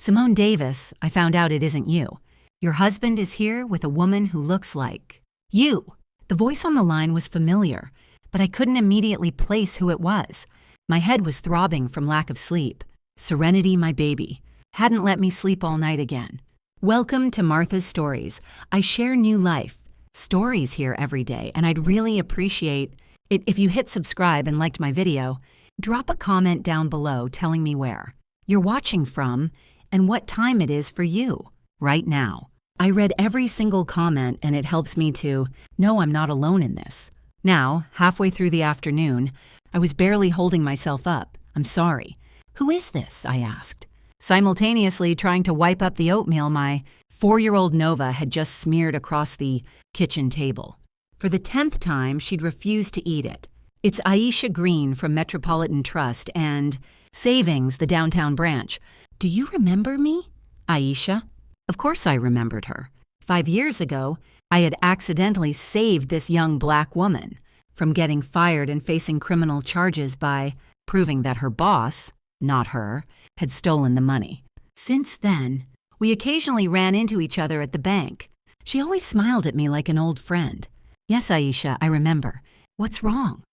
Simone Davis, I found out it isn't you. Your husband is here with a woman who looks like you. The voice on the line was familiar, but I couldn't immediately place who it was. My head was throbbing from lack of sleep. Serenity, my baby, hadn't let me sleep all night again. Welcome to Martha's Stories. I share new life, stories here every day, and I'd really appreciate it if you hit subscribe and liked my video. Drop a comment down below telling me where you're watching from and what time it is for you right now. I read every single comment and it helps me to know I'm not alone in this. Now, halfway through the afternoon, I was barely holding myself up. I'm sorry. Who is this? I asked, simultaneously trying to wipe up the oatmeal my 4-year-old Nova had just smeared across the kitchen table. For the 10th time, she'd refused to eat it. It's Aisha Green from Metropolitan Trust and Savings, the downtown branch. Do you remember me? Aisha? Of course I remembered her. 5 years ago, I had accidentally saved this young black woman from getting fired and facing criminal charges by proving that her boss, not her, had stolen the money. Since then, we occasionally ran into each other at the bank. She always smiled at me like an old friend. Yes, Aisha, I remember. What's wrong?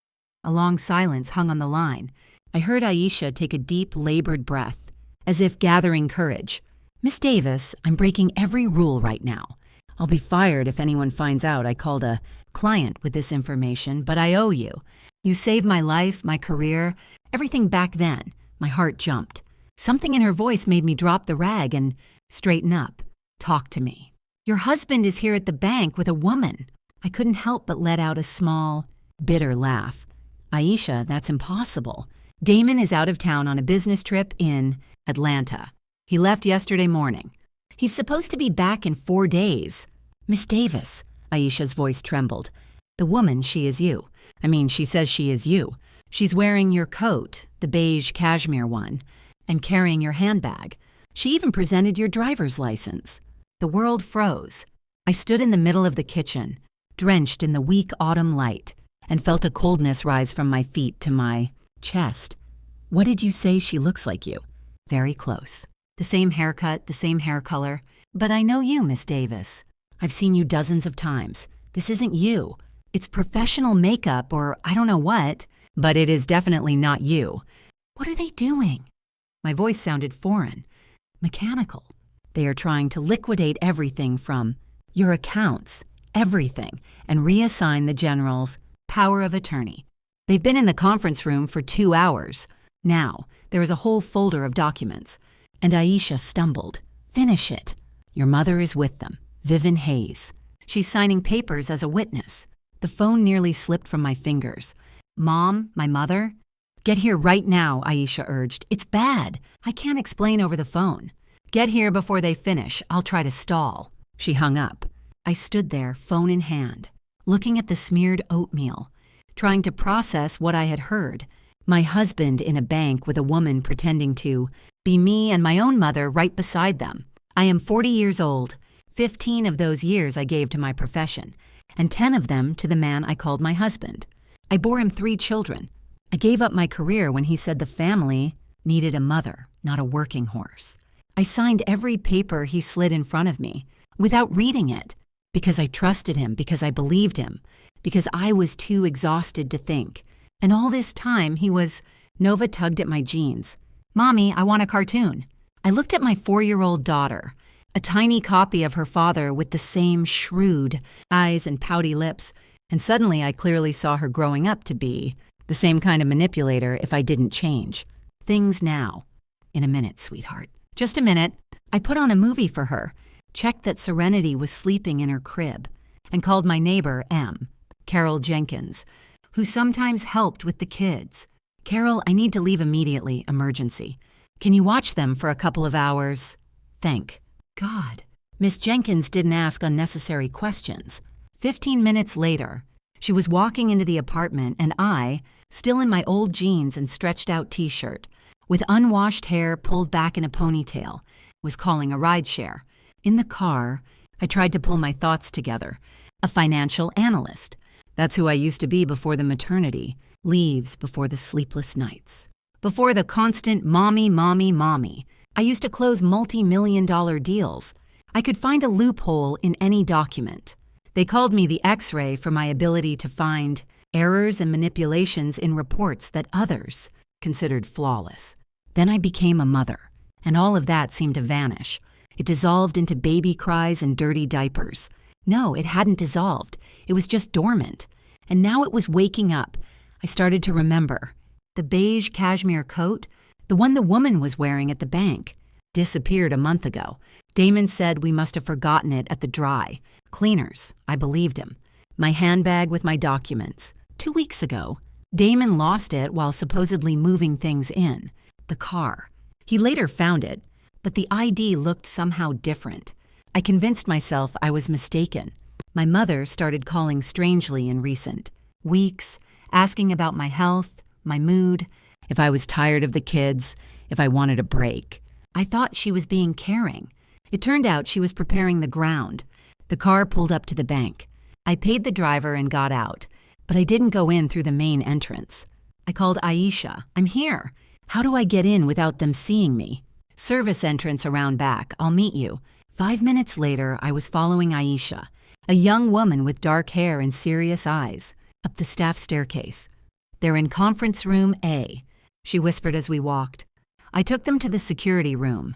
A long silence hung on the line. I heard Aisha take a deep, labored breath, as if gathering courage. Miss Davis, I'm breaking every rule right now. I'll be fired if anyone finds out I called a client with this information, but I owe you. You saved my life, my career, everything back then. My heart jumped. Something in her voice made me drop the rag and straighten up. Talk to me. Your husband is here at the bank with a woman. I couldn't help but let out a small, bitter laugh. Aisha, that's impossible. Damon is out of town on a business trip in Atlanta. He left yesterday morning. He's supposed to be back in 4 days. Miss Davis, Aisha's voice trembled. The woman, she is you. She says she is you. She's wearing your coat, the beige cashmere one, and carrying your handbag. She even presented your driver's license. The world froze. I stood in the middle of the kitchen, drenched in the weak autumn light, and felt a coldness rise from my feet to my chest. What did you say she looks like you? Very close. The same haircut, the same hair color. But I know you, Miss Davis. I've seen you dozens of times. This isn't you. It's professional makeup or I don't know what, but it is definitely not you. What are they doing? My voice sounded foreign, mechanical. They are trying to liquidate everything from your accounts, everything, and reassign the general's power of attorney. They've been in the conference room for 2 hours. Now, there is a whole folder of documents. And Aisha stumbled. Finish it. Your mother is with them, Vivian Hayes. She's signing papers as a witness. The phone nearly slipped from my fingers. Mom, my mother? Get here right now, Aisha urged. It's bad. I can't explain over the phone. Get here before they finish. I'll try to stall. She hung up. I stood there, phone in hand, looking at the smeared oatmeal, trying to process what I had heard. My husband in a bank with a woman pretending to be me and my own mother right beside them. I am 40 years old. 15 of those years I gave to my profession, and 10 of them to the man I called my husband. I bore him 3 children. I gave up my career when he said the family needed a mother, not a working horse. I signed every paper he slid in front of me without reading it, because I trusted him, because I believed him, because I was too exhausted to think. And all this time Nova tugged at my jeans. Mommy, I want a cartoon. I looked at my 4-year-old daughter, a tiny copy of her father with the same shrewd eyes and pouty lips, and suddenly I clearly saw her growing up to be the same kind of manipulator if I didn't change. Things now. In a minute, sweetheart. Just a minute. I put on a movie for her, checked that Serenity was sleeping in her crib, and called my neighbor, M, Carol Jenkins, who sometimes helped with the kids. Carol, I need to leave immediately, emergency. Can you watch them for a couple of hours? Thank God. Miss Jenkins didn't ask unnecessary questions. 15 minutes later, she was walking into the apartment and I, still in my old jeans and stretched out t-shirt, with unwashed hair pulled back in a ponytail, was calling a rideshare. In the car, I tried to pull my thoughts together. A financial analyst. That's who I used to be before the maternity leaves, before the sleepless nights, before the constant mommy, mommy, mommy. I used to close multi-million-dollar deals. I could find a loophole in any document. They called me the X-ray for my ability to find errors and manipulations in reports that others considered flawless. Then I became a mother, and all of that seemed to vanish. It dissolved into baby cries and dirty diapers. No, it hadn't dissolved. It was just dormant. And now it was waking up. I started to remember. The beige cashmere coat, the one the woman was wearing at the bank, disappeared a month ago. Damon said we must have forgotten it at the dry cleaners. I believed him. My handbag with my documents. 2 weeks ago, Damon lost it while supposedly moving things in. The car. He later found it, but the ID looked somehow different. I convinced myself I was mistaken. My mother started calling strangely in recent weeks, asking about my health, my mood, if I was tired of the kids, if I wanted a break. I thought she was being caring. It turned out she was preparing the ground. The car pulled up to the bank. I paid the driver and got out, but I didn't go in through the main entrance. I called Aisha. I'm here. How do I get in without them seeing me? Service entrance around back. I'll meet you. 5 minutes later, I was following Aisha, a young woman with dark hair and serious eyes, up the staff staircase. They're in conference room A, she whispered as we walked. I took them to the security room.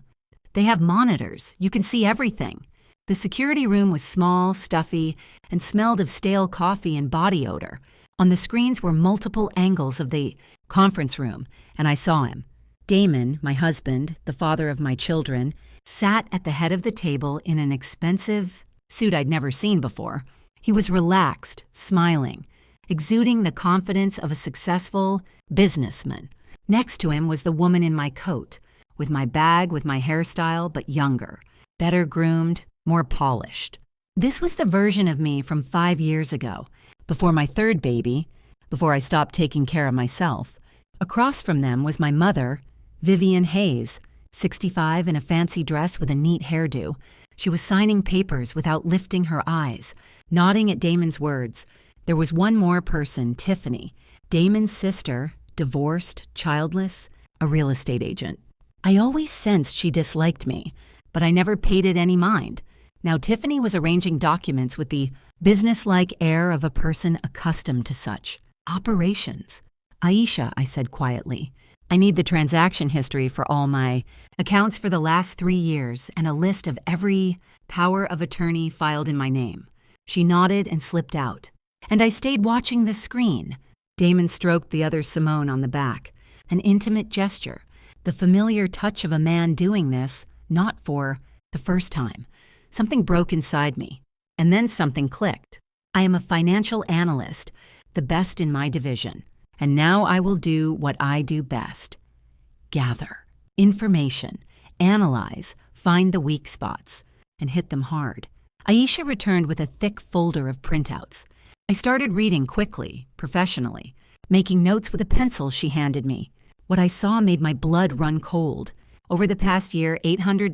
They have monitors. You can see everything. The security room was small, stuffy, and smelled of stale coffee and body odor. On the screens were multiple angles of the conference room, and I saw him. Damon, my husband, the father of my children, sat at the head of the table in an expensive suit I'd never seen before. He was relaxed, smiling, exuding the confidence of a successful businessman. Next to him was the woman in my coat, with my bag, with my hairstyle, but younger, better groomed, more polished. This was the version of me from 5 years ago, before my third baby, before I stopped taking care of myself. Across from them was my mother, Vivian Hayes, 65 in a fancy dress with a neat hairdo. She was signing papers without lifting her eyes, nodding at Damon's words. There was one more person, Tiffany, Damon's sister, divorced, childless, a real estate agent. I always sensed she disliked me, but I never paid it any mind. Now Tiffany was arranging documents with the businesslike air of a person accustomed to such operations. Aisha, I said quietly, I need the transaction history for all my accounts for the last 3 years and a list of every power of attorney filed in my name. She nodded and slipped out. And I stayed watching the screen. Damon stroked the other Simone on the back, an intimate gesture, the familiar touch of a man doing this, not for the first time. Something broke inside me, and then something clicked. I am a financial analyst, the best in my division, and now I will do what I do best. Gather information, analyze, find the weak spots, and hit them hard. Aisha returned with a thick folder of printouts. I started reading quickly, professionally, making notes with a pencil she handed me. What I saw made my blood run cold. Over the past year, $800,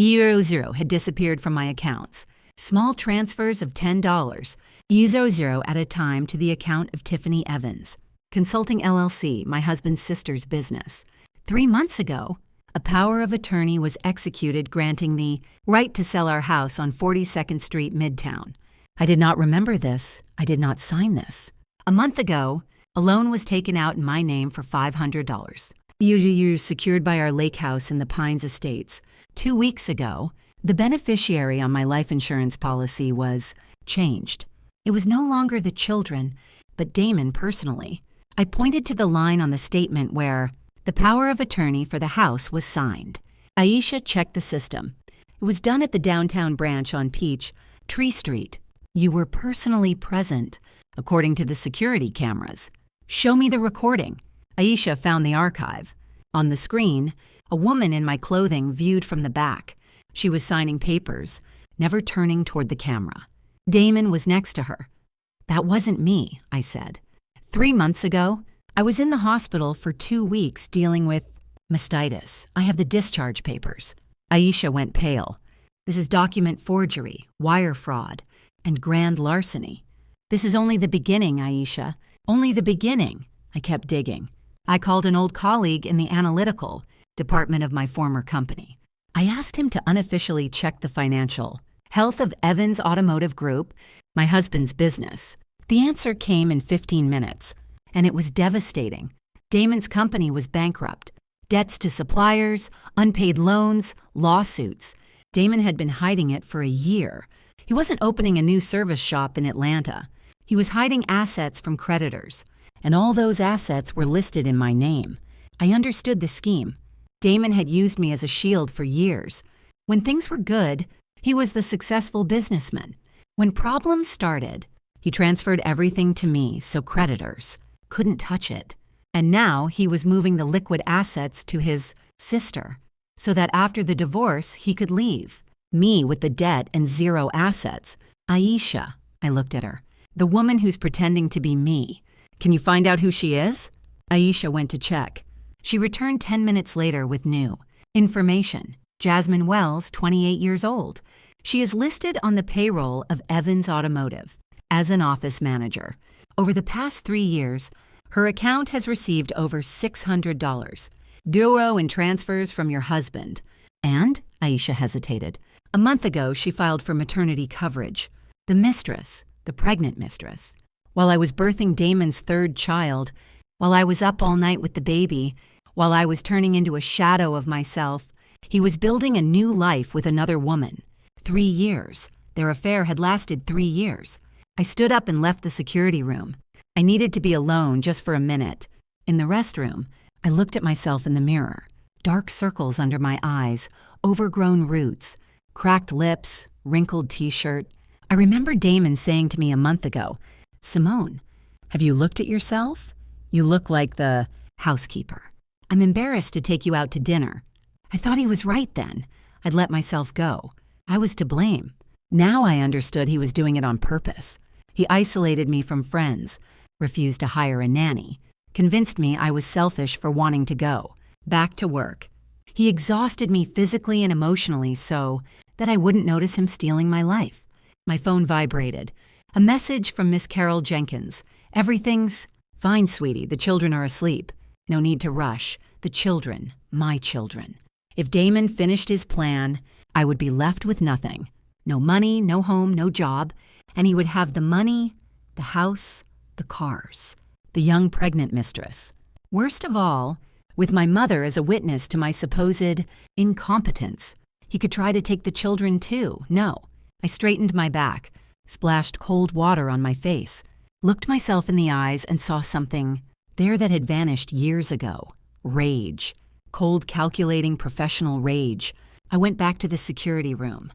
€0 had disappeared from my accounts. Small transfers of $10, €0 at a time to the account of Tiffany Evans, Consulting LLC, my husband's sister's business. 3 months ago, a power of attorney was executed granting the right to sell our house on 42nd Street, Midtown. I did not remember this. I did not sign this. A month ago, a loan was taken out in my name for $500. You secured by our lake house in the Pines Estates. 2 weeks ago, the beneficiary on my life insurance policy was changed. It was no longer the children, but Damon personally. I pointed to the line on the statement where the power of attorney for the house was signed. Aisha checked the system. It was done at the downtown branch on Tree Street. You were personally present, according to the security cameras. Show me the recording. Aisha found the archive. On the screen, a woman in my clothing viewed from the back. She was signing papers, never turning toward the camera. Damon was next to her. That wasn't me, I said. 3 months ago, I was in the hospital for 2 weeks dealing with mastitis. I have the discharge papers. Aisha went pale. This is document forgery, wire fraud, and grand larceny. This is only the beginning, Aisha. Only the beginning. I kept digging. I called an old colleague in the analytical. department of my former company. I asked him to unofficially check the financial health of Evans Automotive Group, my husband's business. The answer came in 15 minutes, and it was devastating. Damon's company was bankrupt. Debts to suppliers, unpaid loans, lawsuits. Damon had been hiding it for a year. He wasn't opening a new service shop in Atlanta. He was hiding assets from creditors, and all those assets were listed in my name. I understood the scheme. Damon had used me as a shield for years. When things were good, he was the successful businessman. When problems started, he transferred everything to me so creditors couldn't touch it. And now he was moving the liquid assets to his sister so that after the divorce he could leave. Me with the debt and zero assets. Aisha, I looked at her. The woman who's pretending to be me. Can you find out who she is? Aisha went to check. She returned 10 minutes later with new information. Jasmine Wells, 28 years old. She is listed on the payroll of Evans Automotive as an office manager. Over the past 3 years, her account has received over $600. Duro in transfers from your husband. And, Aisha hesitated, a month ago she filed for maternity coverage. The mistress, the pregnant mistress. While I was birthing Damon's third child, while I was up all night with the baby, while I was turning into a shadow of myself, he was building a new life with another woman. 3 years. Their affair had lasted 3 years. I stood up and left the security room. I needed to be alone just for a minute. In the restroom, I looked at myself in the mirror. Dark circles under my eyes, overgrown roots, cracked lips, wrinkled t-shirt. I remember Damon saying to me a month ago, "Simone, have you looked at yourself? You look like the housekeeper. I'm embarrassed to take you out to dinner." I thought he was right then. I'd let myself go. I was to blame. Now I understood he was doing it on purpose. He isolated me from friends, refused to hire a nanny, convinced me I was selfish for wanting to go. Back to work. He exhausted me physically and emotionally so that I wouldn't notice him stealing my life. My phone vibrated. A message from Miss Carol Jenkins. "Everything's fine, sweetie. The children are asleep. No need to rush. The children, my children." If Damon finished his plan, I would be left with nothing. No money, no home, no job. And he would have the money, the house, the cars, the young pregnant mistress. Worst of all, with my mother as a witness to my supposed incompetence. He could try to take the children too. No. I straightened my back, splashed cold water on my face, looked myself in the eyes and saw something there that had vanished years ago. Rage. Cold, calculating, professional rage. I went back to the security room.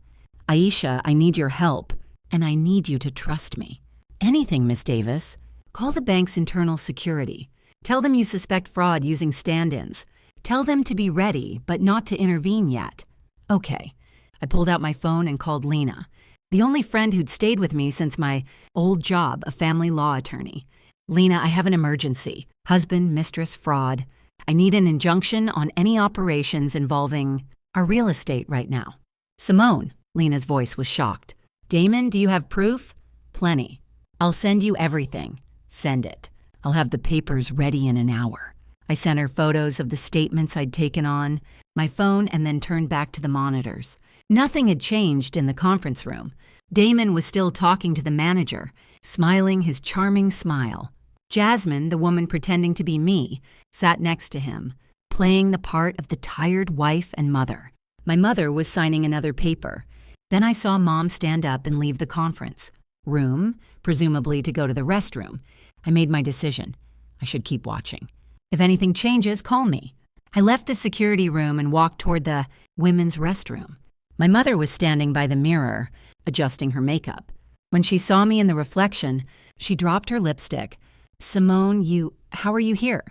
"Aisha, I need your help, and I need you to trust me." "Anything, Miss Davis. Call the bank's internal security. Tell them you suspect fraud using stand-ins. Tell them to be ready, but not to intervene yet." "Okay." I pulled out my phone and called Lena, the only friend who'd stayed with me since my old job, a family law attorney. "Lena, I have an emergency. Husband, mistress, fraud. I need an injunction on any operations involving our real estate right now." "Simone," Lena's voice was shocked. "Damon, do you have proof?" "Plenty. I'll send you everything." "Send it. I'll have the papers ready in an hour." I sent her photos of the statements I'd taken on my phone and then turned back to the monitors. Nothing had changed in the conference room. Damon was still talking to the manager, smiling his charming smile. Jasmine, the woman pretending to be me, sat next to him, playing the part of the tired wife and mother. My mother was signing another paper. Then I saw Mom stand up and leave the conference room, presumably to go to the restroom. I made my decision. I should keep watching. If anything changes, call me. I left the security room and walked toward the women's restroom. My mother was standing by the mirror, adjusting her makeup. When she saw me in the reflection, she dropped her lipstick. "Simone, how are you here?"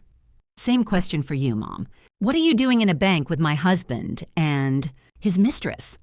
"Same question for you, Mom. What are you doing in a bank with my husband and his mistress?"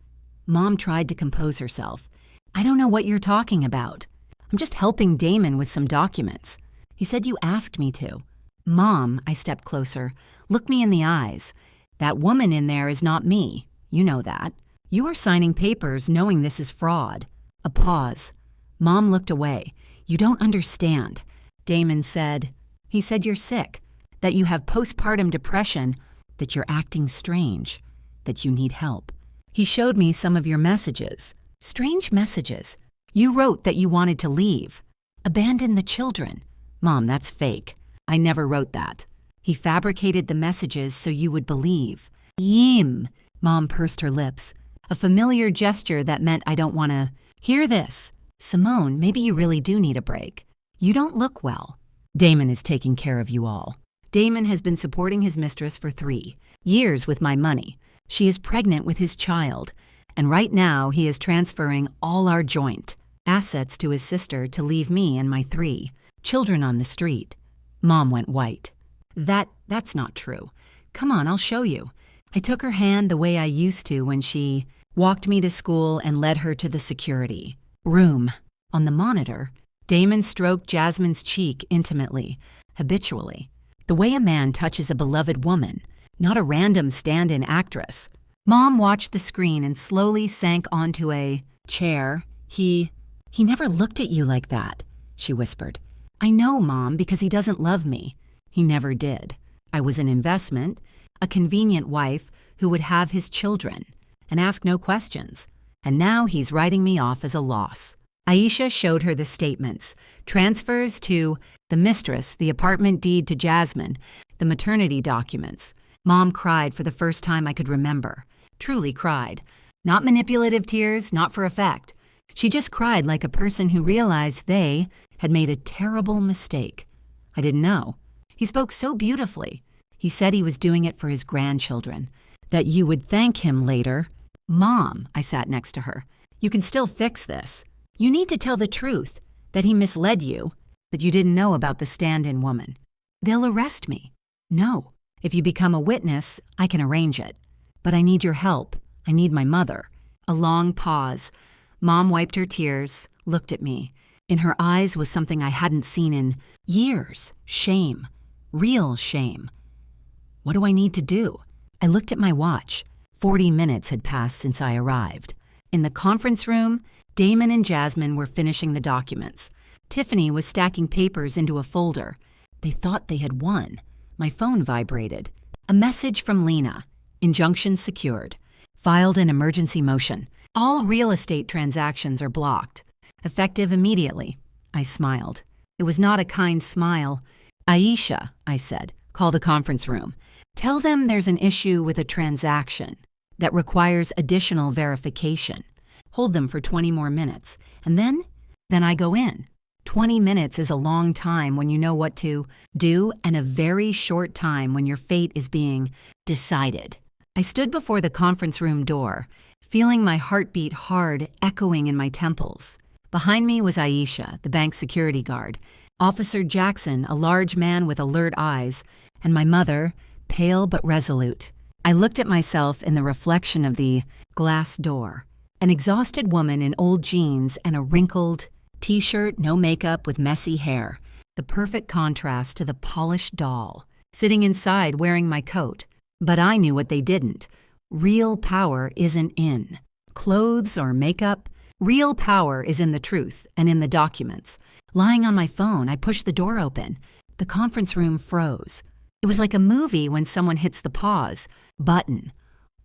Mom tried to compose herself. "I don't know what you're talking about. I'm just helping Damon with some documents. He said you asked me to." "Mom," I stepped closer, "look me in the eyes. That woman in there is not me. You know that. You are signing papers knowing this is fraud." A pause. Mom looked away. "You don't understand." Damon said, "He said you're sick, that you have postpartum depression, that you're acting strange, that you need help. He showed me some of your messages. Strange messages. You wrote that you wanted to leave. Abandon the children. Mom, that's fake. I never wrote that. He fabricated the messages so you would believe. Yim. Mom pursed her lips. A familiar gesture that meant I don't want to hear this. Simone, maybe you really do need a break. You don't look well. Damon is taking care of you all. Damon has been supporting his mistress for 3 years with my money. She is pregnant with his child, and right now he is transferring all our joint assets to his sister to leave me and my 3 children on the street. Mom went white. That's not true. Come on, I'll show you. I took her hand the way I used to when she walked me to school and led her to the security room. On the monitor, Damon stroked Jasmine's cheek intimately, habitually, the way a man touches a beloved woman, not a random stand-in actress. Mom watched the screen and slowly sank onto a chair. He never looked at you like that, she whispered. I know, Mom, because he doesn't love me. He never did. I was an investment, a convenient wife who would have his children and ask no questions. And now he's writing me off as a loss. Aisha showed her the statements, transfers to the mistress, the apartment deed to Jasmine, the maternity documents. Mom cried for the first time I could remember. Truly cried. Not manipulative tears, not for effect. She just cried like a person who realized they had made a terrible mistake. I didn't know. He spoke so beautifully. He said he was doing it for his grandchildren, that you would thank him later. Mom, I sat next to her, you can still fix this. You need to tell the truth, that he misled you, that you didn't know about the stand-in woman. They'll arrest me. No, if you become a witness, I can arrange it. But I need your help. I need my mother. A long pause. Mom wiped her tears, looked at me. In her eyes was something I hadn't seen in years. Shame. Real shame. What do I need to do? I looked at my watch. 40 minutes had passed since I arrived. In the conference room, Damon and Jasmine were finishing the documents. Tiffany was stacking papers into a folder. They thought they had won. My phone vibrated. A message from Lena. Injunction secured. Filed an emergency motion. All real estate transactions are blocked. Effective immediately. I smiled. It was not a kind smile. Aisha, I said, call the conference room. Tell them there's an issue with a transaction that requires additional verification. Hold them for 20 more minutes, and then I go in. 20 minutes is a long time when you know what to do, and a very short time when your fate is being decided. I stood before the conference room door, feeling my heartbeat hard, echoing in my temples. Behind me was Aisha, the bank security guard, Officer Jackson, a large man with alert eyes, and my mother, pale but resolute. I looked at myself in the reflection of the glass door. An exhausted woman in old jeans and a wrinkled t-shirt, no makeup, with messy hair. The perfect contrast to the polished doll, sitting inside wearing my coat. But I knew what they didn't. Real power isn't in clothes or makeup. Real power is in the truth and in the documents. Lying on my phone, I pushed the door open. The conference room froze. It was like a movie when someone hits the pause button.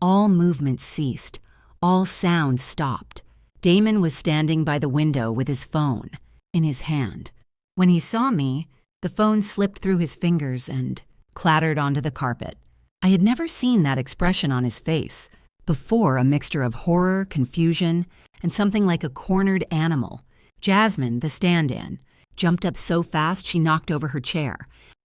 All movement ceased. All sound stopped. Damon was standing by the window with his phone in his hand. When he saw me, the phone slipped through his fingers and clattered onto the carpet. I had never seen that expression on his face. Before, a mixture of horror, confusion, and something like a cornered animal. Jasmine, the stand-in, jumped up so fast she knocked over her chair.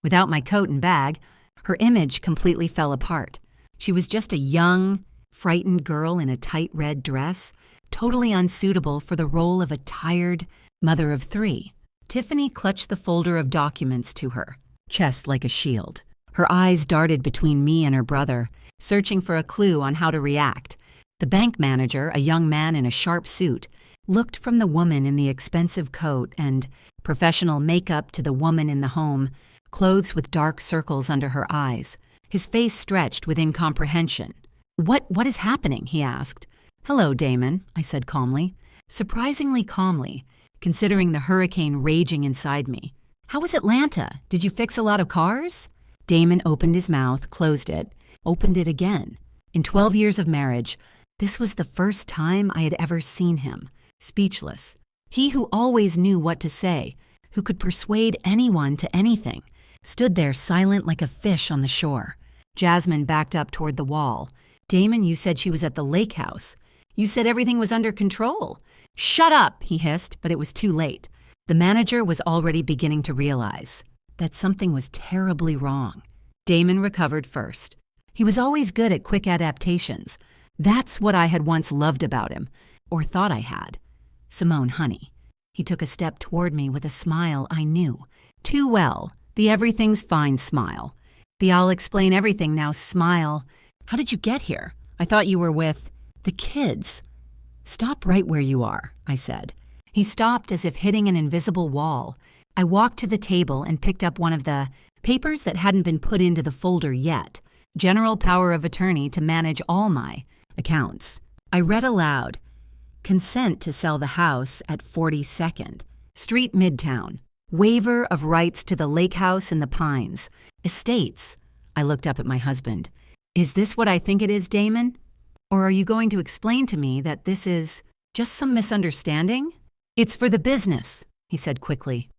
Without my coat and bag, her image completely fell apart. She was just a young, frightened girl in a tight red dress, totally unsuitable for the role of a tired mother of 3. Tiffany clutched the folder of documents to her chest like a shield. Her eyes darted between me and her brother, searching for a clue on how to react. The bank manager, a young man in a sharp suit, looked from the woman in the expensive coat and professional makeup to the woman in the home, clothes with dark circles under her eyes. His face stretched with incomprehension. What is happening?" he asked. "Hello, Damon," I said calmly. Surprisingly calmly, considering the hurricane raging inside me. "How was Atlanta? Did you fix a lot of cars?" Damon opened his mouth, closed it, opened it again. In 12 years of marriage, this was the first time I had ever seen him, speechless. He who always knew what to say, who could persuade anyone to anything, stood there silent like a fish on the shore. Jasmine backed up toward the wall. Damon, you said she was at the lake house. You said everything was under control. Shut up, he hissed, but it was too late. The manager was already beginning to realize that something was terribly wrong. Damon recovered first. He was always good at quick adaptations. That's what I had once loved about him, or thought I had. Simone, honey. He took a step toward me with a smile I knew too well, the everything's fine smile. The I'll explain everything now smile. How did you get here? I thought you were with the kids. Stop right where you are, I said. He stopped as if hitting an invisible wall. I walked to the table and picked up one of the papers that hadn't been put into the folder yet. General power of attorney to manage all my accounts. I read aloud, consent to sell the house at 42nd Street, Midtown. Waiver of rights to the lake house in the Pines. Estates. I looked up at my husband. Is this what I think it is, Damon? Or are you going to explain to me that this is just some misunderstanding? It's for the business, he said quickly.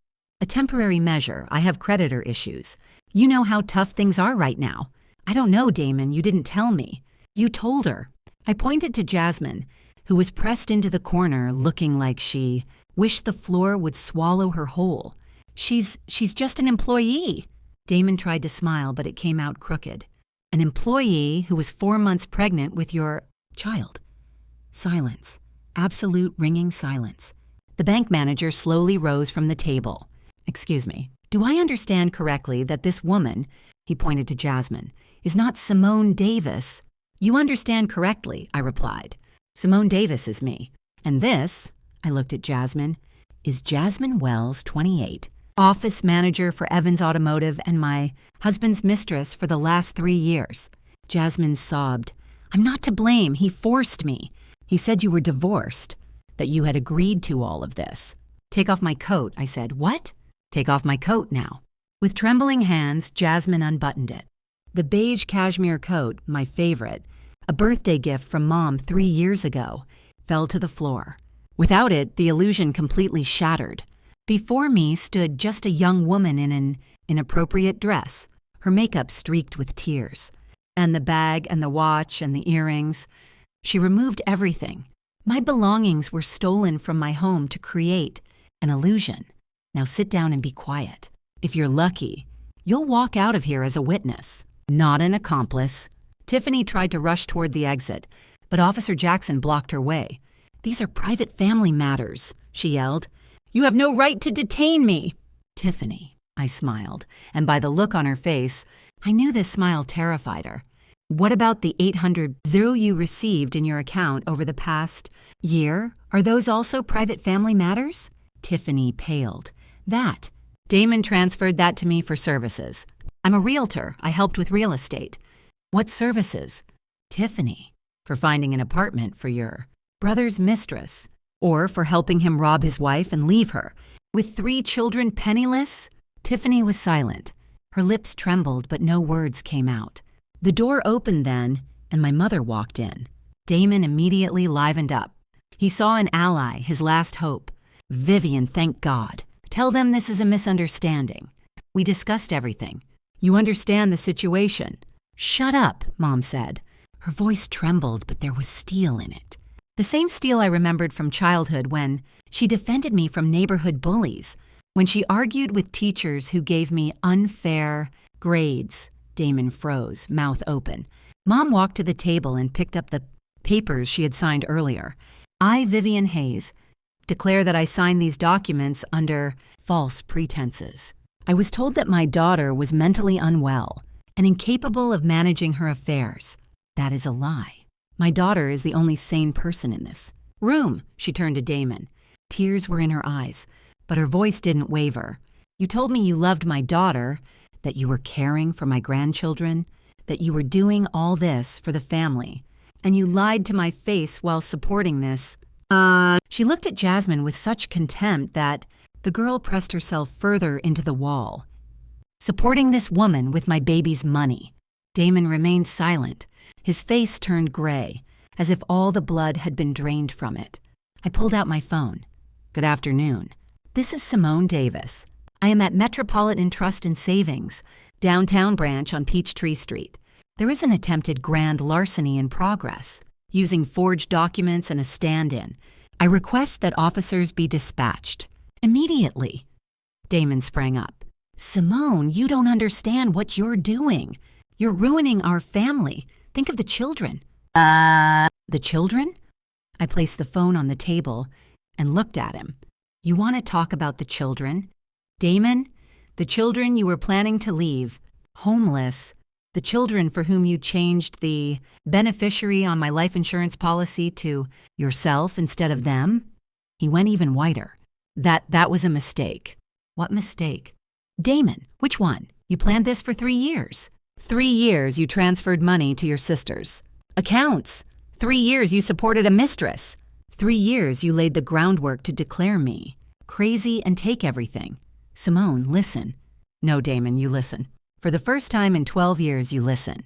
A temporary measure. I have creditor issues. You know how tough things are right now. I don't know, Damon. You didn't tell me. You told her. I pointed to Jasmine, who was pressed into the corner looking like she wished the floor would swallow her whole. She's just an employee. Damon tried to smile, but it came out crooked. An employee who was 4 months pregnant with your child. Silence. Absolute ringing silence. The bank manager slowly rose from the table. Excuse me. Do I understand correctly that this woman, he pointed to Jasmine, is not Simone Davis? You understand correctly, I replied. Simone Davis is me. And this, I looked at Jasmine, is Jasmine Wells, 28, office manager for Evans Automotive and my husband's mistress for the last 3 years. Jasmine sobbed. I'm not to blame. He forced me. He said you were divorced, that you had agreed to all of this. Take off my coat, I said. What? Take off my coat now. With trembling hands, Jasmine unbuttoned it. The beige cashmere coat, my favorite, a birthday gift from Mom 3 years ago, fell to the floor. Without it, the illusion completely shattered. Before me stood just a young woman in an inappropriate dress, her makeup streaked with tears, and the bag and the watch and the earrings. She removed everything. My belongings were stolen from my home to create an illusion. Now sit down and be quiet. If you're lucky, you'll walk out of here as a witness, not an accomplice. Tiffany tried to rush toward the exit, but Officer Jackson blocked her way. These are private family matters, she yelled. You have no right to detain me. Tiffany, I smiled, and by the look on her face, I knew this smile terrified her. What about the $800 you received in your account over the past year? Are those also private family matters? Tiffany paled. That. Damon transferred that to me for services. I'm a realtor. I helped with real estate. What services? Tiffany. For finding an apartment for your brother's mistress. Or for helping him rob his wife and leave her. With 3 children penniless? Tiffany was silent. Her lips trembled, but no words came out. The door opened then, and my mother walked in. Damon immediately livened up. He saw an ally, his last hope. Vivian, thank God. Tell them this is a misunderstanding. We discussed everything. You understand the situation. Shut up, Mom said. Her voice trembled, but there was steel in it. The same steel I remembered from childhood when she defended me from neighborhood bullies, when she argued with teachers who gave me unfair grades. Damon froze, mouth open. Mom walked to the table and picked up the papers she had signed earlier. I, Vivian Hayes, declare that I signed these documents under false pretenses. I was told that my daughter was mentally unwell and incapable of managing her affairs. That is a lie. My daughter is the only sane person in this room. She turned to Damon. Tears were in her eyes, but her voice didn't waver. You told me you loved my daughter, that you were caring for my grandchildren, that you were doing all this for the family, and you lied to my face while supporting this. She looked at Jasmine with such contempt that the girl pressed herself further into the wall. Supporting this woman with my baby's money. Damon remained silent. His face turned gray, as if all the blood had been drained from it. I pulled out my phone. Good afternoon. This is Simone Davis. I am at Metropolitan Trust and Savings, downtown branch on Peachtree Street. There is an attempted grand larceny in progress, using forged documents and a stand-in. I request that officers be dispatched. Immediately. Damon sprang up. Simone, you don't understand what you're doing. You're ruining our family. Think of the children. The children? I placed the phone on the table and looked at him. You want to talk about the children? Damon, the children you were planning to leave, homeless, the children for whom you changed the beneficiary on my life insurance policy to yourself instead of them? He went even whiter. That was a mistake. What mistake? Damon, which one? You planned this for 3 years. 3 years you transferred money to your sisters. Accounts. 3 years you supported a mistress. 3 years you laid the groundwork to declare me crazy and take everything. Simone, listen. No, Damon, you listen. For the first time in 12 years, you listen.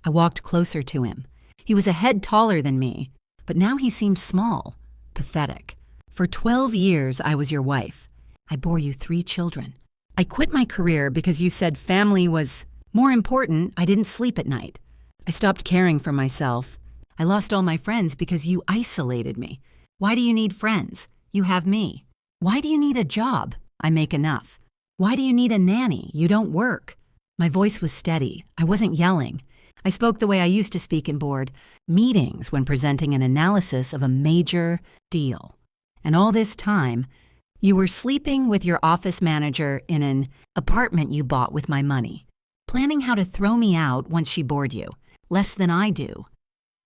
I walked closer to him. He was a head taller than me, but now he seemed small, pathetic. For 12 years, I was your wife. I bore you 3 children. I quit my career because you said family was more important. I didn't sleep at night. I stopped caring for myself. I lost all my friends because you isolated me. Why do you need friends? You have me. Why do you need a job? I make enough. Why do you need a nanny? You don't work. My voice was steady. I wasn't yelling. I spoke the way I used to speak in board meetings when presenting an analysis of a major deal. And all this time, you were sleeping with your office manager in an apartment you bought with my money, planning how to throw me out once she bored you, less than I do.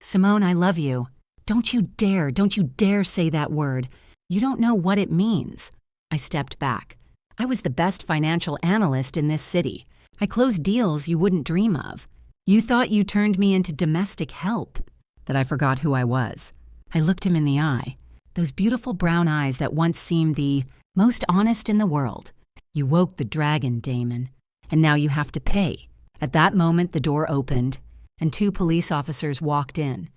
Simone, I love you. Don't you dare say that word. You don't know what it means. I stepped back. I was the best financial analyst in this city. I closed deals you wouldn't dream of. You thought you turned me into domestic help, that I forgot who I was. I looked him in the eye, those beautiful brown eyes that once seemed the most honest in the world. You woke the dragon, Damon, and now you have to pay. At that moment, the door opened, and 2 police officers walked in.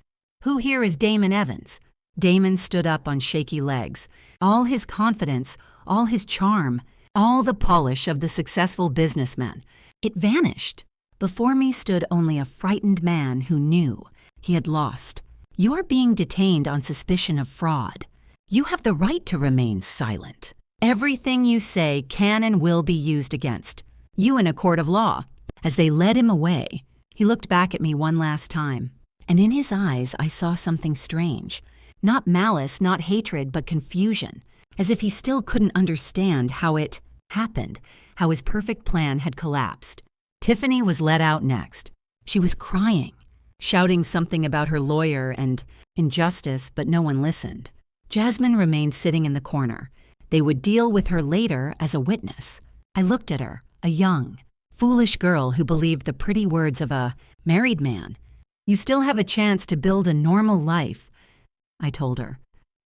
Who here is Damon Evans? Damon stood up on shaky legs. All his confidence, all his charm, all the polish of the successful businessman. It vanished. Before me stood only a frightened man who knew he had lost. You are being detained on suspicion of fraud. You have the right to remain silent. Everything you say can and will be used against you in a court of law. As they led him away, he looked back at me one last time, and in his eyes I saw something strange. Not malice, not hatred, but confusion, as if he still couldn't understand how it happened, how his perfect plan had collapsed. Tiffany was let out next. She was crying, shouting something about her lawyer and injustice, but no one listened. Jasmine remained sitting in the corner. They would deal with her later as a witness. I looked at her, a young, foolish girl who believed the pretty words of a married man. You still have a chance to build a normal life, I told her.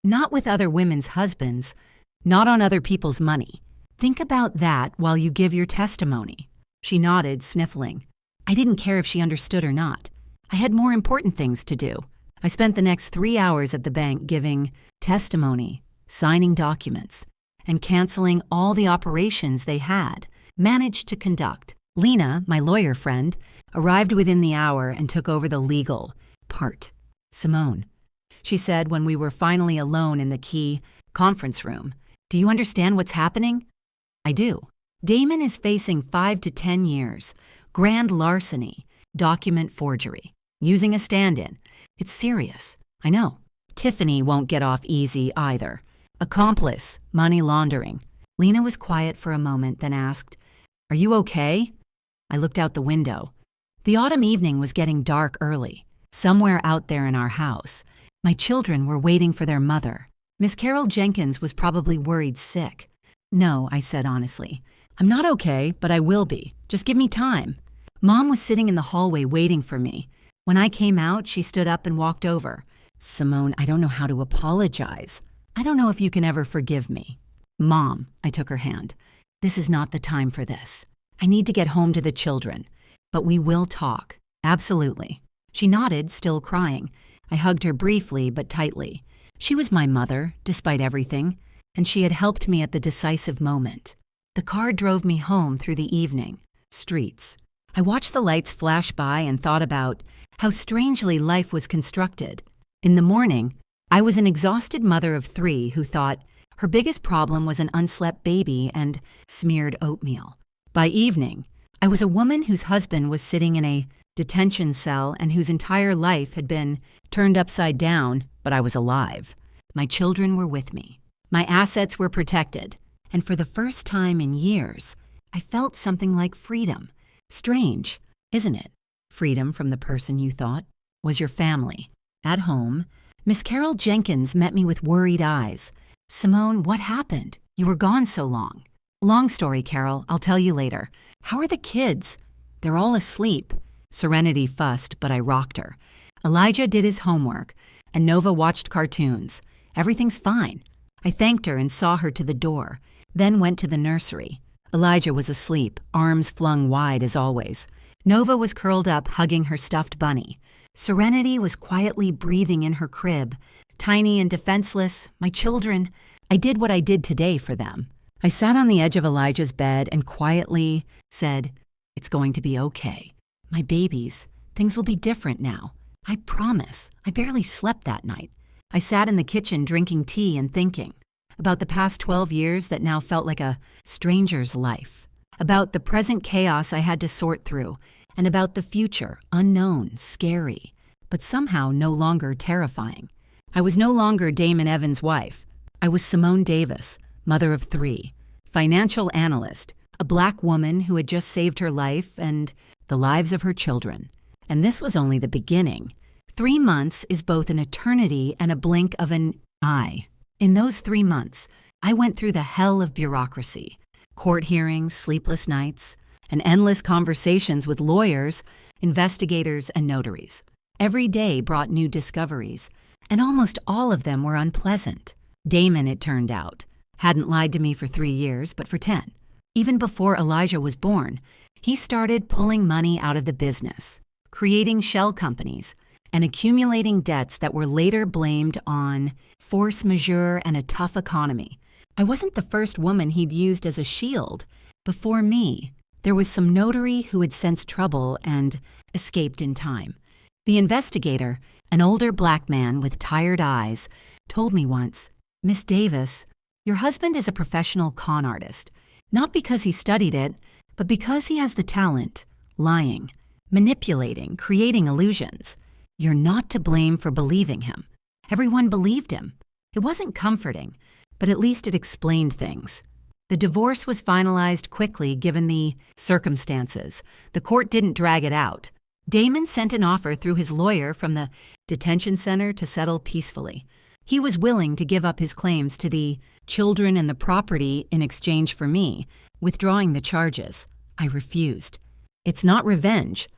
Not with other women's husbands, not on other people's money. Think about that while you give your testimony. She nodded, sniffling. I didn't care if she understood or not. I had more important things to do. I spent the next 3 hours at the bank giving testimony, signing documents, and canceling all the operations they had managed to conduct. Lena, my lawyer friend, arrived within the hour and took over the legal part. Simone, she said when we were finally alone in the key conference room, do you understand what's happening? I do. Damon is facing 5 to 10 years, grand larceny, document forgery, using a stand-in. It's serious. I know. Tiffany won't get off easy either. Accomplice, money laundering. Lena was quiet for a moment, then asked, Are you okay? I looked out the window. The autumn evening was getting dark early. Somewhere out there in our house, my children were waiting for their mother. Miss Carol Jenkins was probably worried sick. No, I said honestly. I'm not okay, but I will be. Just give me time. Mom was sitting in the hallway waiting for me. When I came out, she stood up and walked over. Simone, I don't know how to apologize. I don't know if you can ever forgive me. Mom, I took her hand. This is not the time for this. I need to get home to the children, but we will talk Absolutely. She nodded, still crying. I hugged her briefly but tightly. She was my mother, despite everything, and she had helped me at the decisive moment. The car drove me home through the evening. Streets. I watched the lights flash by and thought about how strangely life was constructed. In the morning, I was an exhausted mother of 3 who thought her biggest problem was an unslept baby and smeared oatmeal. By evening, I was a woman whose husband was sitting in a detention cell and whose entire life had been turned upside down, but I was alive. My children were with me. My assets were protected. And for the first time in years, I felt something like freedom. Strange, isn't it? Freedom from the person you thought was your family. At home, Miss Carol Jenkins met me with worried eyes. "Simone, what happened? You were gone so long." "Long story, Carol. I'll tell you later." "How are the kids?" "They're all asleep." Serenity fussed, but I rocked her. Elijah did his homework, and Nova watched cartoons. "Everything's fine." I thanked her and saw her to the door, then went to the nursery. Elijah was asleep, arms flung wide as always. Nova was curled up, hugging her stuffed bunny. Serenity was quietly breathing in her crib. Tiny and defenseless, my children, I did what I did today for them. I sat on the edge of Elijah's bed and quietly said, "It's going to be okay. My babies, things will be different now. I promise." I barely slept that night. I sat in the kitchen drinking tea and thinking about the past 12 years that now felt like a stranger's life, about the present chaos I had to sort through, and about the future, unknown, scary, but somehow no longer terrifying. I was no longer Damon Evans' wife. I was Simone Davis, mother of 3, financial analyst, a Black woman who had just saved her life and the lives of her children. And this was only the beginning. 3 months is both an eternity and a blink of an eye. In those 3 months, I went through the hell of bureaucracy, court hearings, sleepless nights, and endless conversations with lawyers, investigators, and notaries. Every day brought new discoveries, and almost all of them were unpleasant. Damon, it turned out, hadn't lied to me for 3 years, but for 10. Even before Elijah was born, he started pulling money out of the business, creating shell companies, and accumulating debts that were later blamed on force majeure and a tough economy. I wasn't the first woman he'd used as a shield. Before me, there was some notary who had sensed trouble and escaped in time. The investigator, an older Black man with tired eyes, told me once, "Miss Davis, your husband is a professional con artist, not because he studied it, but because he has the talent, lying, manipulating, creating illusions. You're not to blame for believing him. Everyone believed him." It wasn't comforting, but at least it explained things. The divorce was finalized quickly given the circumstances. The court didn't drag it out. Damon sent an offer through his lawyer from the detention center to settle peacefully. He was willing to give up his claims to the children and the property in exchange for me, withdrawing the charges. I refused. It's not revenge.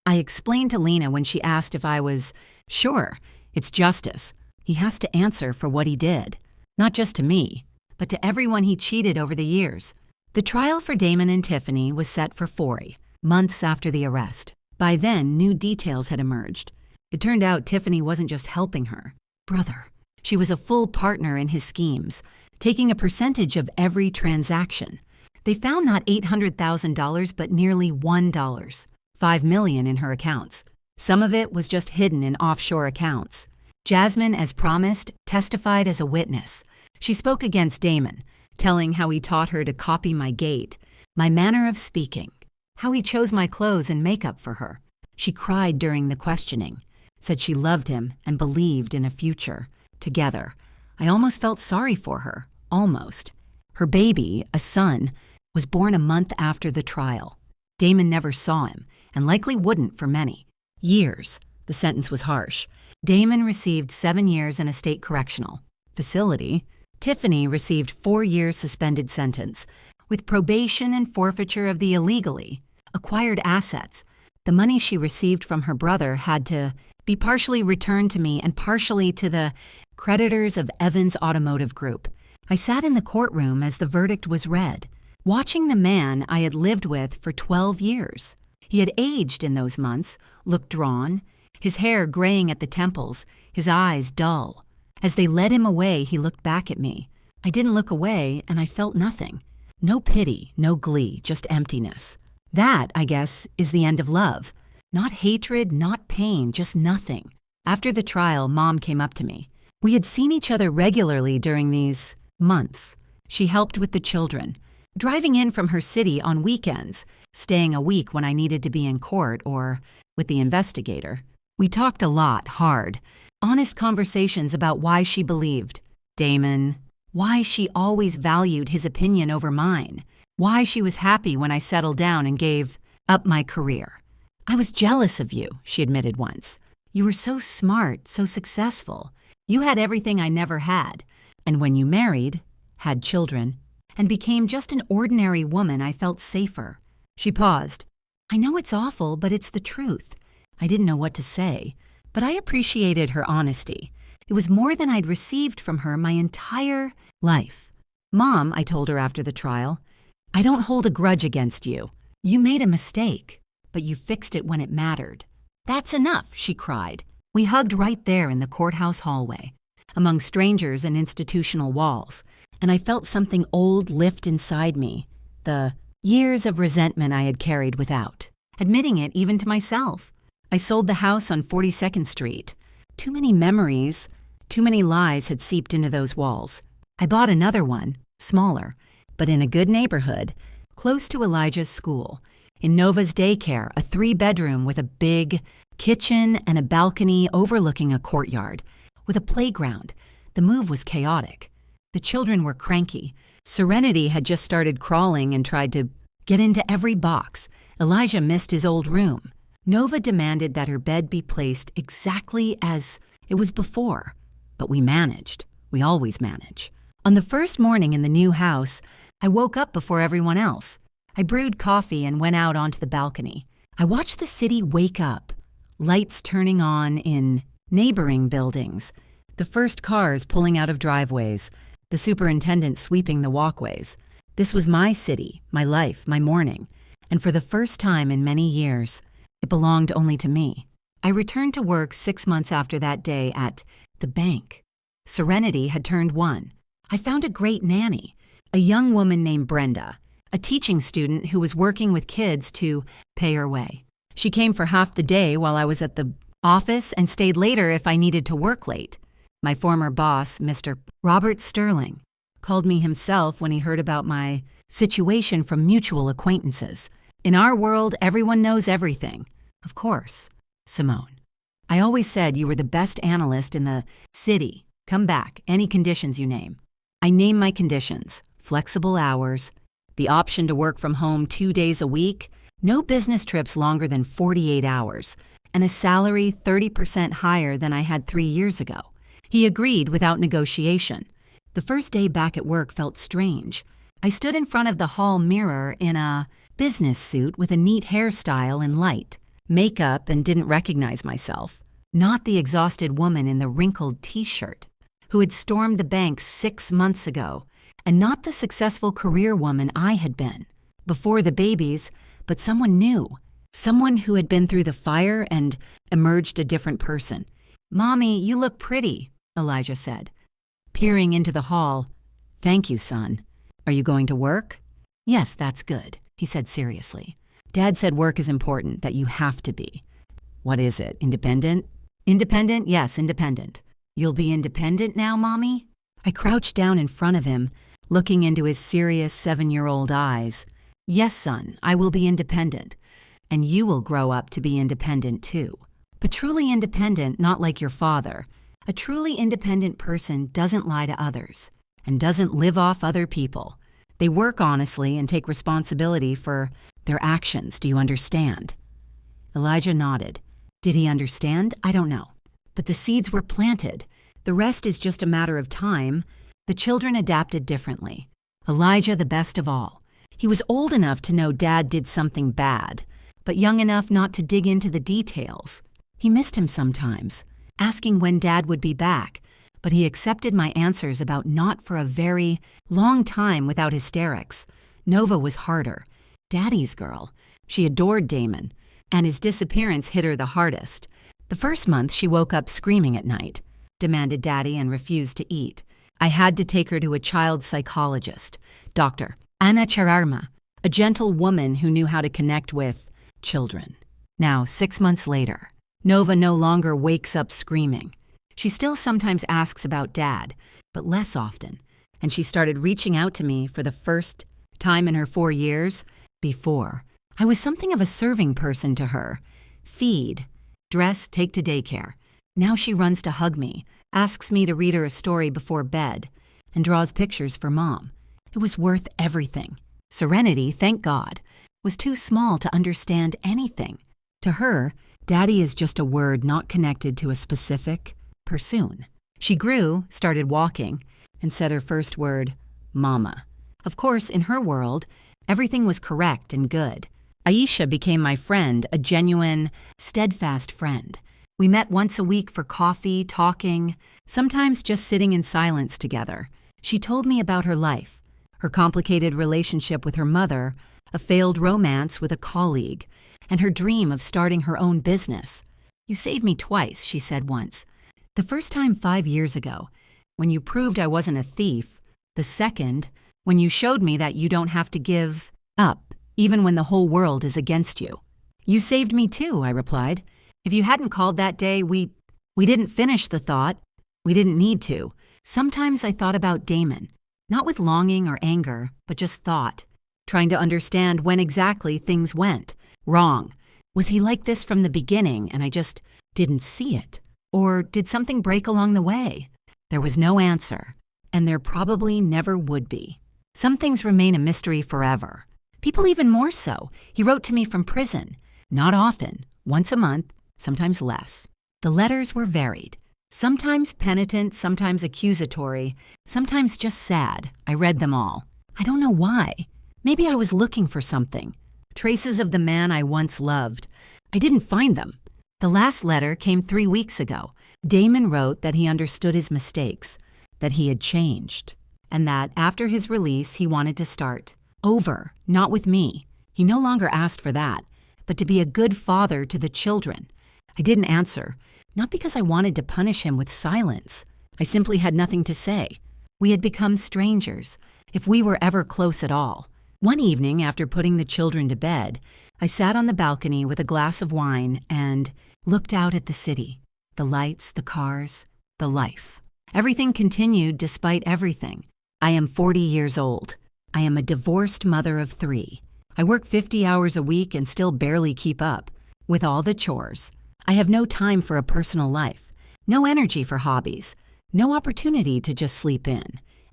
I explained to Lena when she asked if I was sure. It's justice. He has to answer for what he did. Not just to me, but to everyone he cheated over the years. The trial for Damon and Tiffany was set for 4 months after the arrest. By then, new details had emerged. It turned out Tiffany wasn't just helping her brother. She was a full partner in his schemes, taking a percentage of every transaction. They found not $800,000, but nearly $1, $5 million in her accounts. Some of it was just hidden in offshore accounts. Jasmine, as promised, testified as a witness. She spoke against Damon, telling how he taught her to copy my gait, my manner of speaking, how he chose my clothes and makeup for her. She cried during the questioning, said she loved him and believed in a future together. I almost felt sorry for her, almost. Her baby, a son, was born a month after the trial. Damon never saw him, and likely wouldn't for many years. The sentence was harsh. Damon received 7 years in a state correctional facility. Tiffany received 4 years suspended sentence, with probation and forfeiture of the illegally acquired assets. The money she received from her brother had to be partially returned to me and partially to the creditors of Evans Automotive Group. I sat in the courtroom as the verdict was read, watching the man I had lived with for 12 years. He had aged in those months, looked drawn, his hair graying at the temples, his eyes dull. As they led him away, he looked back at me. I didn't look away, and I felt nothing. No pity, no glee, just emptiness. That, I guess, is the end of love. Not hatred, not pain, just nothing. After the trial, Mom came up to me. We had seen each other regularly during these months. She helped with the children, driving in from her city on weekends, staying a week when I needed to be in court or with the investigator. We talked a lot, hard, honest conversations about why she believed Damon, why she always valued his opinion over mine, why she was happy when I settled down and gave up my career. I was jealous of you, she admitted once. You were so smart, so successful. You had everything I never had. And when you married, had children, and became just an ordinary woman, I felt safer. She paused. I know it's awful, but it's the truth. I didn't know what to say, but I appreciated her honesty. It was more than I'd received from her my entire life. Mom, I told her after the trial, I don't hold a grudge against you. You made a mistake, but you fixed it when it mattered. That's enough, she cried. We hugged right there in the courthouse hallway, among strangers and institutional walls, and I felt something old lift inside me, the years of resentment I had carried without, admitting it even to myself. I sold the house on 42nd Street. Too many memories, too many lies had seeped into those walls. I bought another one, smaller, but in a good neighborhood, close to Elijah's school. In Nova's daycare, a 3-bedroom with a big kitchen and a balcony overlooking a courtyard, with a playground. The move was chaotic. The children were cranky. Serenity had just started crawling and tried to get into every box. Elijah missed his old room. Nova demanded that her bed be placed exactly as it was before. But we managed. We always manage. On the first morning in the new house, I woke up before everyone else. I brewed coffee and went out onto the balcony. I watched the city wake up, lights turning on in neighboring buildings, the first cars pulling out of driveways, the superintendent sweeping the walkways. This was my city, my life, my morning, and for the first time in many years, it belonged only to me. I returned to work 6 months after that day at the bank. Serenity had turned 1. I found a great nanny, a young woman named Brenda, a teaching student who was working with kids to pay her way. She came for half the day while I was at the office and stayed later if I needed to work late. My former boss, Mr. Robert Sterling, called me himself when he heard about my situation from mutual acquaintances. In our world, everyone knows everything. Of course, Simone. I always said you were the best analyst in the city. Come back, any conditions you name. I name my conditions: flexible hours, the option to work from home 2 days a week, no business trips longer than 48 hours, and a salary 30% higher than I had 3 years ago. He agreed without negotiation. The first day back at work felt strange. I stood in front of the hall mirror in a business suit with a neat hairstyle and light makeup and didn't recognize myself. Not the exhausted woman in the wrinkled t-shirt who had stormed the bank 6 months ago, and not the successful career woman I had been before the babies, but someone new, someone who had been through the fire and emerged a different person. "Mommy, you look pretty," Elijah said, peering into the hall. "Thank you, son. Are you going to work?" "Yes, that's good," he said seriously. "Dad said work is important, that you have to be." "What is it, independent?" "Independent? Yes, independent." "You'll be independent now, Mommy?" I crouched down in front of him, looking into his serious 7-year-old eyes. "Yes, son, I will be independent. And you will grow up to be independent too. But truly independent, not like your father. A truly independent person doesn't lie to others and doesn't live off other people. They work honestly and take responsibility for their actions. Do you understand?" Elijah nodded. Did he understand? I don't know. But the seeds were planted. The rest is just a matter of time. The children adapted differently. Elijah, the best of all. He was old enough to know Dad did something bad, but young enough not to dig into the details. He missed him sometimes, asking when Dad would be back, but he accepted my answers about not for a very long time without hysterics. Nova was harder. Daddy's girl. She adored Damon, and his disappearance hit her the hardest. The first month, she woke up screaming at night, demanded daddy, and refused to eat. I had to take her to a child psychologist, Dr. Anna Chararma, a gentle woman who knew how to connect with children. Now, 6 months later, Nova no longer wakes up screaming. She still sometimes asks about Dad, but less often, and she started reaching out to me for the first time in her 4 years. Before, I was something of a serving person to her. Feed, dress, take to daycare. Now she runs to hug me, asks me to read her a story before bed, and draws pictures for Mom. It was worth everything. Serenity, thank God, was too small to understand anything. To her, Daddy is just a word not connected to a specific pursuit. She grew, started walking, and said her first word, Mama. Of course, in her world, everything was correct and good. Aisha became my friend, a genuine, steadfast friend. We met once a week for coffee, talking, sometimes just sitting in silence together. She told me about her life, her complicated relationship with her mother, a failed romance with a colleague, and her dream of starting her own business. You saved me twice, she said once. The first time 5 years ago, when you proved I wasn't a thief. The second, when you showed me that you don't have to give up, even when the whole world is against you. You saved me too, I replied. If you hadn't called that day, we didn't finish the thought. We didn't need to. Sometimes I thought about Damon, not with longing or anger, but just thought, trying to understand when exactly things went wrong. Was he like this from the beginning and I just didn't see it? Or did something break along the way? There was no answer, and there probably never would be. Some things remain a mystery forever. People even more so. He wrote to me from prison. Not often, once a month, sometimes less. The letters were varied. Sometimes penitent, sometimes accusatory, sometimes just sad. I read them all. I don't know why. Maybe I was looking for something. Traces of the man I once loved. I didn't find them. The last letter came 3 weeks ago. Damon wrote that he understood his mistakes, that he had changed, and that after his release he wanted to start over, not with me. He no longer asked for that, but to be a good father to the children. I didn't answer, not because I wanted to punish him with silence. I simply had nothing to say. We had become strangers, if we were ever close at all. One evening, after putting the children to bed, I sat on the balcony with a glass of wine and looked out at the city, the lights, the cars, the life. Everything continued despite everything. I am 40 years old. I am a divorced mother of 3. I work 50 hours a week and still barely keep up with all the chores. I have no time for a personal life, no energy for hobbies, no opportunity to just sleep in,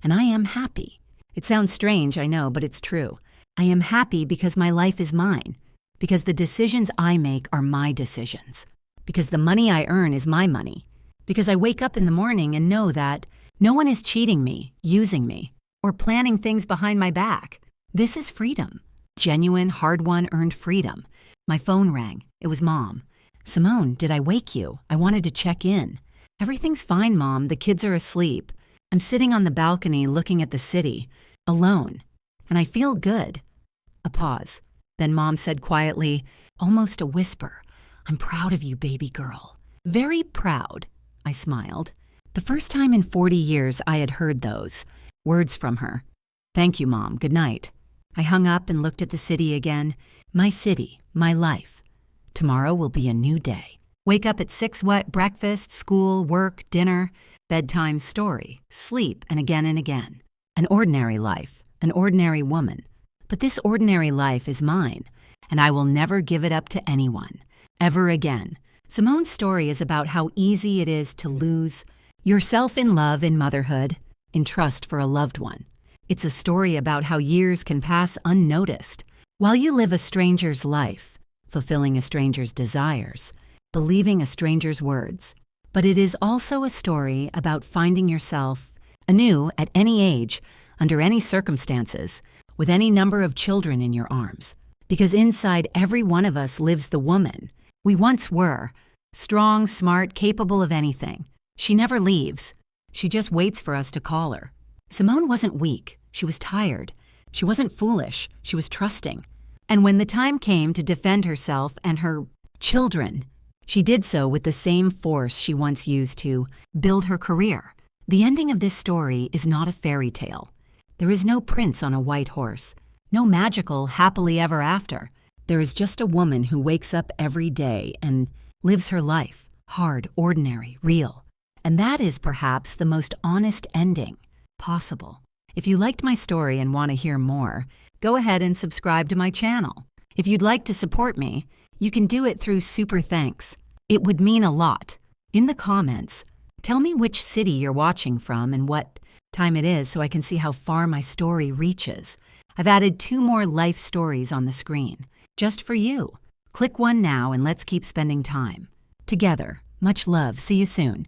and I am happy. It sounds strange, I know, but it's true. I am happy because my life is mine, because the decisions I make are my decisions, because the money I earn is my money, because I wake up in the morning and know that no one is cheating me, using me, or planning things behind my back. This is freedom. Genuine, hard-won, earned freedom. My phone rang. It was Mom. Simone, did I wake you? I wanted to check in. Everything's fine, Mom. The kids are asleep. I'm sitting on the balcony looking at the city, alone, and I feel good. A pause. Then Mom said quietly, almost a whisper, I'm proud of you, baby girl. Very proud, I smiled. The first time in 40 years I had heard those words from her. Thank you, Mom. Good night. I hung up and looked at the city again. My city, my life. Tomorrow will be a new day. Wake up at 6 what? Breakfast, school, work, dinner, bedtime story, sleep, and again. An ordinary life, an ordinary woman. But this ordinary life is mine, and I will never give it up to anyone, ever again. Simone's story is about how easy it is to lose yourself in love, in motherhood, in trust for a loved one. It's a story about how years can pass unnoticed while you live a stranger's life, fulfilling a stranger's desires, believing a stranger's words. But it is also a story about finding yourself anew at any age, under any circumstances, with any number of children in your arms. Because inside every one of us lives the woman we once were, strong, smart, capable of anything. She never leaves. She just waits for us to call her. Simone wasn't weak. She was tired. She wasn't foolish. She was trusting. And when the time came to defend herself and her children, she did so with the same force she once used to build her career. The ending of this story is not a fairy tale. There is no prince on a white horse, no magical happily ever after. There is just a woman who wakes up every day and lives her life, hard, ordinary, real. And that is perhaps the most honest ending possible. If you liked my story and want to hear more, go ahead and subscribe to my channel. If you'd like to support me, you can do it through Super Thanks. It would mean a lot. In the comments, tell me which city you're watching from and what time it is so I can see how far my story reaches. I've added 2 more life stories on the screen, just for you. Click one now and let's keep spending time together. Much love. See you soon.